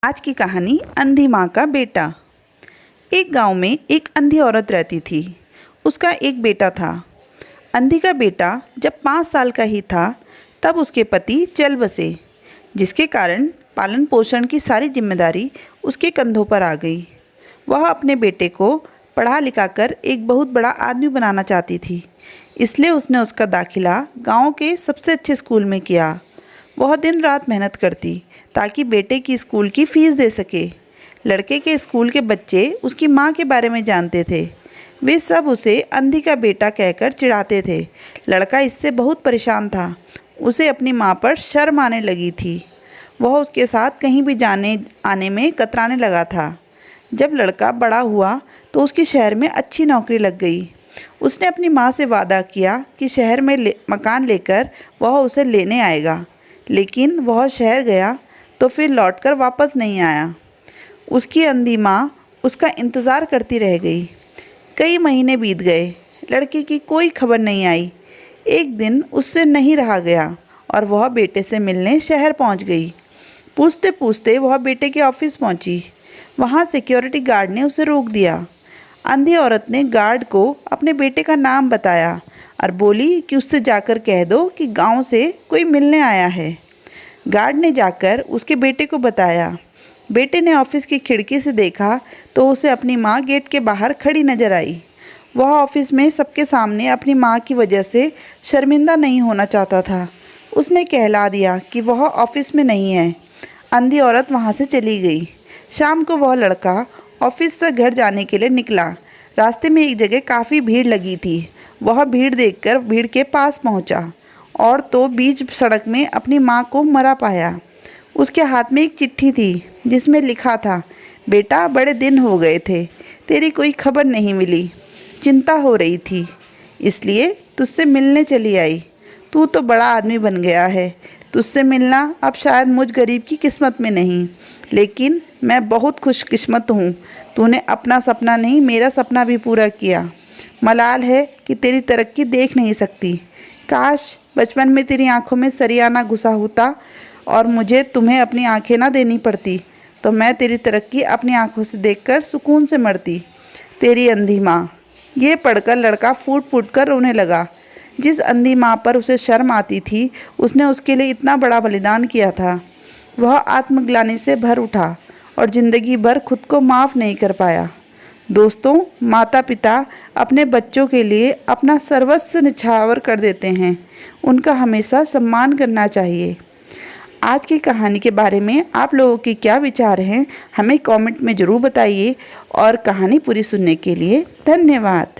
आज की कहानी अंधी माँ का बेटा। एक गांव में एक अंधी औरत रहती थी। उसका एक बेटा था। अंधी का बेटा जब 5 साल का ही था तब उसके पति चल बसे, जिसके कारण पालन पोषण की सारी जिम्मेदारी उसके कंधों पर आ गई। वह अपने बेटे को पढ़ा लिखा कर एक बहुत बड़ा आदमी बनाना चाहती थी, इसलिए उसने उसका दाखिला गांव के सबसे अच्छे स्कूल में किया। वह दिन रात मेहनत करती ताकि बेटे की स्कूल की फ़ीस दे सके। लड़के के स्कूल के बच्चे उसकी माँ के बारे में जानते थे। वे सब उसे अंधी का बेटा कहकर चिढ़ाते थे। लड़का इससे बहुत परेशान था। उसे अपनी माँ पर शर्म आने लगी थी। वह उसके साथ कहीं भी जाने आने में कतराने लगा था। जब लड़का बड़ा हुआ तो उसकी शहर में अच्छी नौकरी लग गई। उसने अपनी माँ से वादा किया कि शहर में मकान लेकर वह उसे लेने आएगा, लेकिन वह शहर गया तो फिर लौटकर वापस नहीं आया। उसकी अंधी माँ उसका इंतज़ार करती रह गई। कई महीने बीत गए, लड़के की कोई खबर नहीं आई। एक दिन उससे नहीं रहा गया और वह बेटे से मिलने शहर पहुंच गई। पूछते पूछते वह बेटे के ऑफिस पहुंची। वहां सिक्योरिटी गार्ड ने उसे रोक दिया। अंधी औरत ने गार्ड को अपने बेटे का नाम बताया और बोली कि उससे जाकर कह दो कि गांव से कोई मिलने आया है। गार्ड ने जाकर उसके बेटे को बताया। बेटे ने ऑफिस की खिड़की से देखा तो उसे अपनी माँ गेट के बाहर खड़ी नजर आई। वह ऑफिस में सबके सामने अपनी माँ की वजह से शर्मिंदा नहीं होना चाहता था। उसने कहला दिया कि वह ऑफिस में नहीं है। अंधी औरत वहाँ से चली गई। शाम को वह लड़का ऑफिस से घर जाने के लिए निकला। रास्ते में एक जगह काफ़ी भीड़ लगी थी। वह भीड़ देखकर भीड़ के पास पहुँचा और तो बीच सड़क में अपनी माँ को मरा पाया। उसके हाथ में एक चिट्ठी थी जिसमें लिखा था, बेटा बड़े दिन हो गए थे, तेरी कोई खबर नहीं मिली। चिंता हो रही थी, इसलिए तुझसे मिलने चली आई। तू तो बड़ा आदमी बन गया है। तुझसे मिलना अब शायद मुझ गरीब की किस्मत में नहीं, लेकिन मैं बहुत खुशकिस्मत हूँ। तूने अपना सपना नहीं, मेरा सपना भी पूरा किया। मलाल है कि तेरी तरक्की देख नहीं सकती। काश बचपन में तेरी आंखों में सरियाना घुसा होता और मुझे तुम्हें अपनी आंखें ना देनी पड़ती, तो मैं तेरी तरक्की अपनी आंखों से देखकर सुकून से मरती। तेरी अंधी माँ। ये पढ़कर लड़का फूट फूट कर रोने लगा। जिस अंधी माँ पर उसे शर्म आती थी, उसने उसके लिए इतना बड़ा बलिदान किया था। वह आत्मग्लानि से भर उठा और ज़िंदगी भर खुद को माफ़ नहीं कर पाया। दोस्तों, माता पिता अपने बच्चों के लिए अपना सर्वस्व निछावर कर देते हैं। उनका हमेशा सम्मान करना चाहिए। आज की कहानी के बारे में आप लोगों के क्या विचार हैं, हमें कमेंट में ज़रूर बताइए और कहानी पूरी सुनने के लिए धन्यवाद।